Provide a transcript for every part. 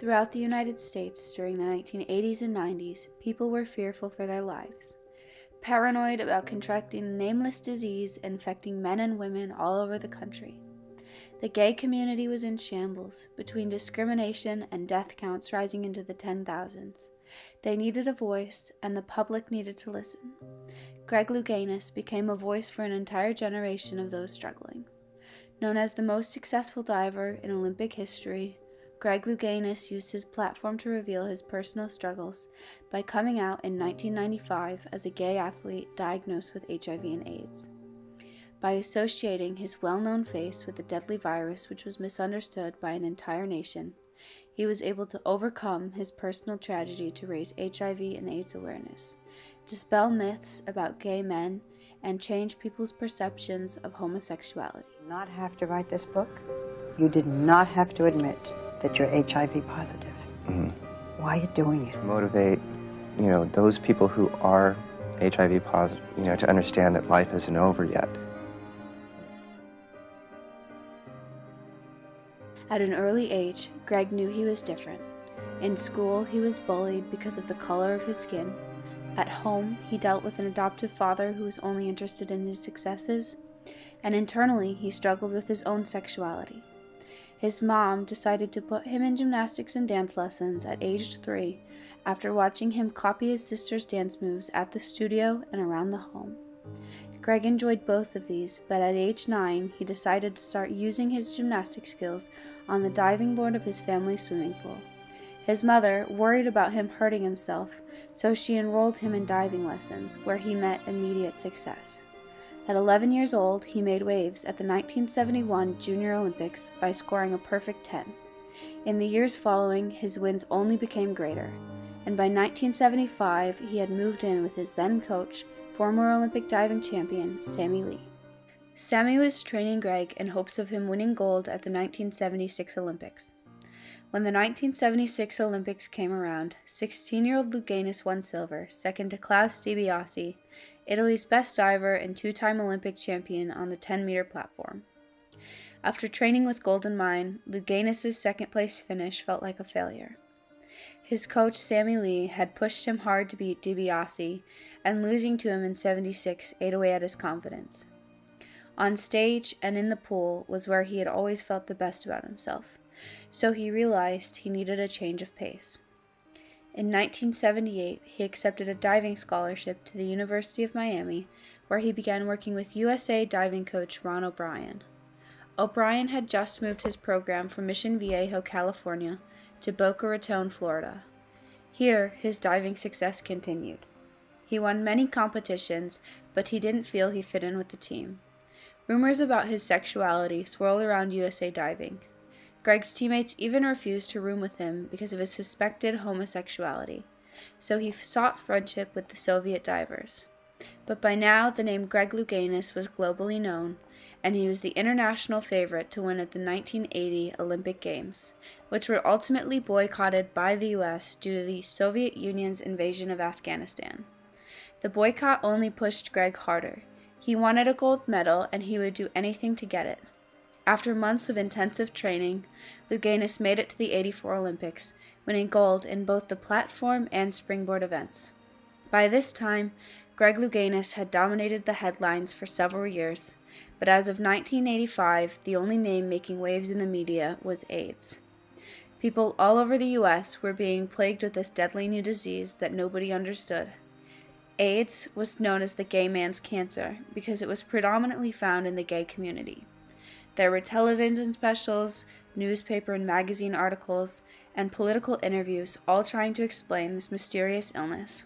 Throughout the United States during the 1980s and 90s, people were fearful for their lives, paranoid about contracting a nameless disease infecting men and women all over the country. The gay community was in shambles, between discrimination and death counts rising into the 10,000s. They needed a voice, and the public needed to listen. Greg Louganis became a voice for an entire generation of those struggling. Known as the most successful diver in Olympic history, Greg Louganis used his platform to reveal his personal struggles by coming out in 1995 as a gay athlete diagnosed with HIV and AIDS. By associating his well-known face with the deadly virus which was misunderstood by an entire nation, he was able to overcome his personal tragedy to raise HIV and AIDS awareness, dispel myths about gay men, and change people's perceptions of homosexuality. You did not have to write this book. You did not have to admit that you're HIV positive. Why are you doing it? To motivate, those people who are HIV positive, to understand that life isn't over yet. At an early age, Greg knew he was different. In school, he was bullied because of the color of his skin. At home, he dealt with an adoptive father who was only interested in his successes. And internally, he struggled with his own sexuality. His mom decided to put him in gymnastics and dance lessons at age 3 after watching him copy his sister's dance moves at the studio and around the home. Greg enjoyed both of these, but at age 9, he decided to start using his gymnastic skills on the diving board of his family's swimming pool. His mother worried about him hurting himself, so she enrolled him in diving lessons, where he met immediate success. At 11 years old, he made waves at the 1971 Junior Olympics by scoring a perfect 10. In the years following, his wins only became greater, and by 1975, he had moved in with his then coach, former Olympic diving champion, Sammy Lee. Sammy was training Greg in hopes of him winning gold at the 1976 Olympics. When the 1976 Olympics came around, 16-year-old Louganis won silver, second to Klaus DiBiase, Italy's best diver and 2-time Olympic champion on the 10-meter platform. After training with Golden Mine, Louganis' second-place finish felt like a failure. His coach, Sammy Lee, had pushed him hard to beat DiBiase, and losing to him in 76 ate away at his confidence. On stage and in the pool was where he had always felt the best about himself, so he realized he needed a change of pace. In 1978, he accepted a diving scholarship to the University of Miami, where he began working with USA diving coach Ron O'Brien. O'Brien had just moved his program from Mission Viejo, California, to Boca Raton, Florida. Here, his diving success continued. He won many competitions, but he didn't feel he fit in with the team. Rumors about his sexuality swirled around USA Diving. Greg's teammates even refused to room with him because of his suspected homosexuality, so he sought friendship with the Soviet divers. But by now, the name Greg Louganis was globally known, and he was the international favorite to win at the 1980 Olympic Games, which were ultimately boycotted by the U.S. due to the Soviet Union's invasion of Afghanistan. The boycott only pushed Greg harder. He wanted a gold medal, and he would do anything to get it. After months of intensive training, Louganis made it to the '84 Olympics, winning gold in both the platform and springboard events. By this time, Greg Louganis had dominated the headlines for several years, but as of 1985, the only name making waves in the media was AIDS. People all over the U.S. were being plagued with this deadly new disease that nobody understood. AIDS was known as the gay man's cancer because it was predominantly found in the gay community. There were television specials, newspaper and magazine articles, and political interviews all trying to explain this mysterious illness.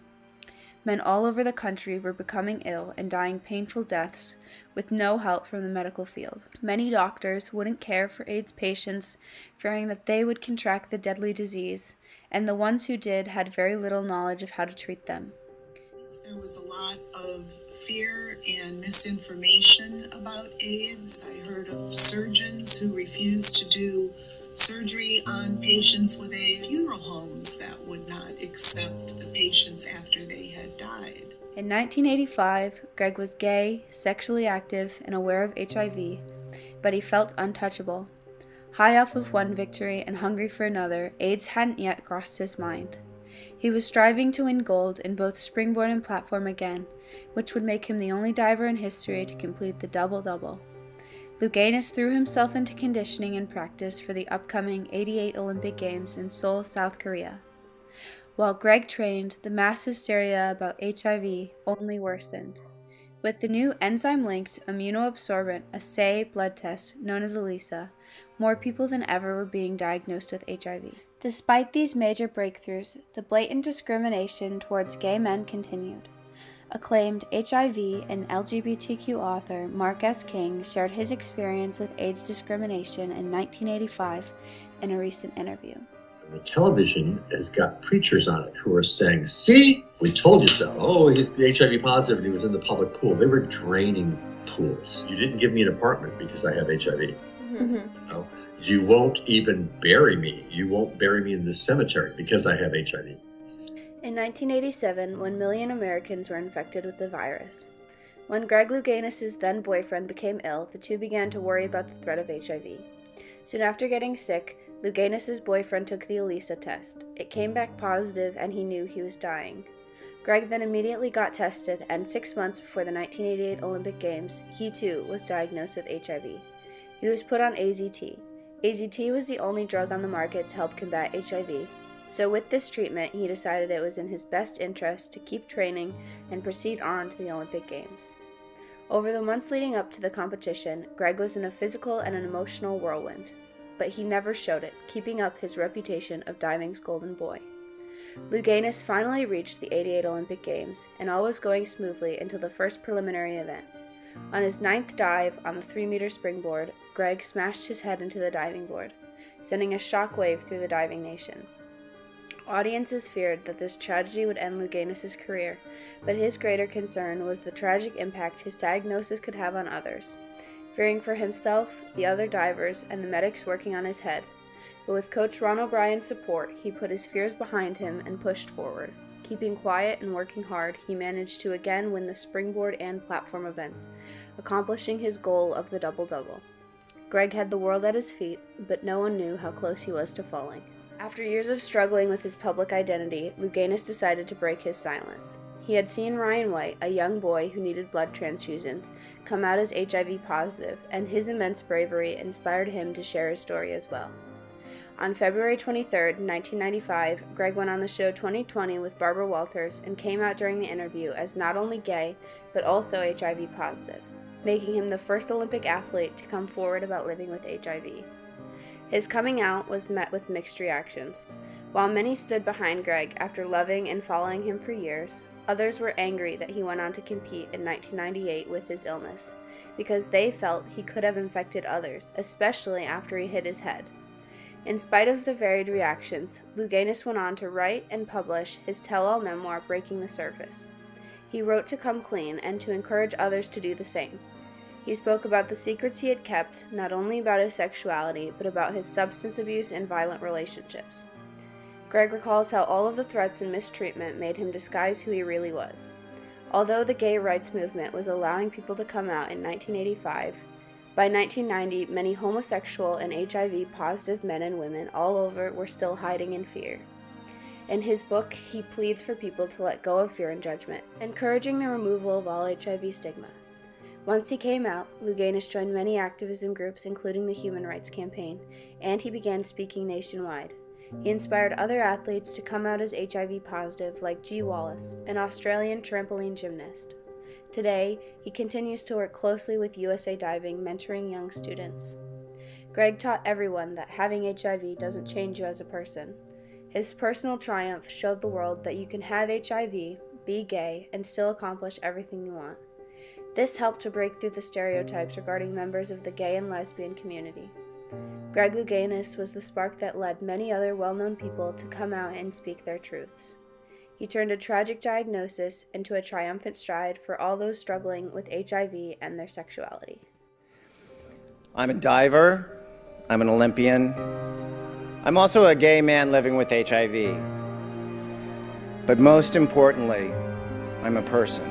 Men all over the country were becoming ill and dying painful deaths with no help from the medical field. Many doctors wouldn't care for AIDS patients, fearing that they would contract the deadly disease, and the ones who did had very little knowledge of how to treat them. There was a lot of fear and misinformation about AIDS. I heard of surgeons who refused to do surgery on patients with AIDS, funeral homes that would not accept the patients after they had died. In 1985, Greg was gay, sexually active, and aware of HIV, but he felt untouchable. High off of one victory and hungry for another, AIDS hadn't yet crossed his mind. He was striving to win gold in both springboard and platform again, which would make him the only diver in history to complete the double-double. Louganis threw himself into conditioning and practice for the upcoming '88 Olympic Games in Seoul, South Korea. While Greg trained, the mass hysteria about HIV only worsened. With the new enzyme-linked immunoabsorbent assay blood test known as ELISA, more people than ever were being diagnosed with HIV. Despite these major breakthroughs, the blatant discrimination towards gay men continued. Acclaimed HIV and LGBTQ author Mark S. King shared his experience with AIDS discrimination in 1985 in a recent interview. The television has got preachers on it who are saying, see, we told you so. Oh, he's HIV positive and he was in the public pool. They were draining pools. You didn't give me an apartment because I have HIV. Mm-hmm. You won't even bury me. You won't bury me in the cemetery because I have HIV. In 1987, 1 million Americans were infected with the virus. When Greg Louganis' then boyfriend became ill, the two began to worry about the threat of HIV. Soon after getting sick, Louganis' boyfriend took the ELISA test. It came back positive and he knew he was dying. Greg then immediately got tested, and 6 months before the 1988 Olympic Games, he too was diagnosed with HIV. He was put on AZT. AZT was the only drug on the market to help combat HIV. So with this treatment, he decided it was in his best interest to keep training and proceed on to the Olympic Games. Over the months leading up to the competition, Greg was in a physical and an emotional whirlwind, but he never showed it, keeping up his reputation of diving's golden boy. Louganis finally reached the '88 Olympic Games, and all was going smoothly until the first preliminary event. On his 9th dive on the 3-meter springboard, Greg smashed his head into the diving board, sending a shock wave through the diving nation. Audiences feared that this tragedy would end Louganis' career, but his greater concern was the tragic impact his diagnosis could have on others. Fearing for himself, the other divers, and the medics working on his head. But with Coach Ron O'Brien's support, he put his fears behind him and pushed forward. Keeping quiet and working hard, he managed to again win the springboard and platform events, accomplishing his goal of the double-double. Greg had the world at his feet, but no one knew how close he was to falling. After years of struggling with his public identity, Louganis decided to break his silence. He had seen Ryan White, a young boy who needed blood transfusions, come out as HIV positive, and his immense bravery inspired him to share his story as well. On February 23, 1995, Greg went on the show 2020 with Barbara Walters and came out during the interview as not only gay, but also HIV positive, making him the first Olympic athlete to come forward about living with HIV. His coming out was met with mixed reactions. While many stood behind Greg after loving and following him for years, others were angry that he went on to compete in 1998 with his illness, because they felt he could have infected others, especially after he hit his head. In spite of the varied reactions, Louganis went on to write and publish his tell-all memoir, Breaking the Surface. He wrote to come clean and to encourage others to do the same. He spoke about the secrets he had kept, not only about his sexuality, but about his substance abuse and violent relationships. Greg recalls how all of the threats and mistreatment made him disguise who he really was. Although the gay rights movement was allowing people to come out in 1985, by 1990, many homosexual and HIV-positive men and women all over were still hiding in fear. In his book, he pleads for people to let go of fear and judgment, encouraging the removal of all HIV stigma. Once he came out, Louganis joined many activism groups, including the Human Rights Campaign, and he began speaking nationwide. He inspired other athletes to come out as HIV positive, like G. Wallace, an Australian trampoline gymnast. Today, he continues to work closely with USA Diving, mentoring young students. Greg taught everyone that having HIV doesn't change you as a person. His personal triumph showed the world that you can have HIV, be gay, and still accomplish everything you want. This helped to break through the stereotypes regarding members of the gay and lesbian community. Greg Louganis was the spark that led many other well-known people to come out and speak their truths. He turned a tragic diagnosis into a triumphant stride for all those struggling with HIV and their sexuality. I'm a diver. I'm an Olympian. I'm also a gay man living with HIV. But most importantly, I'm a person.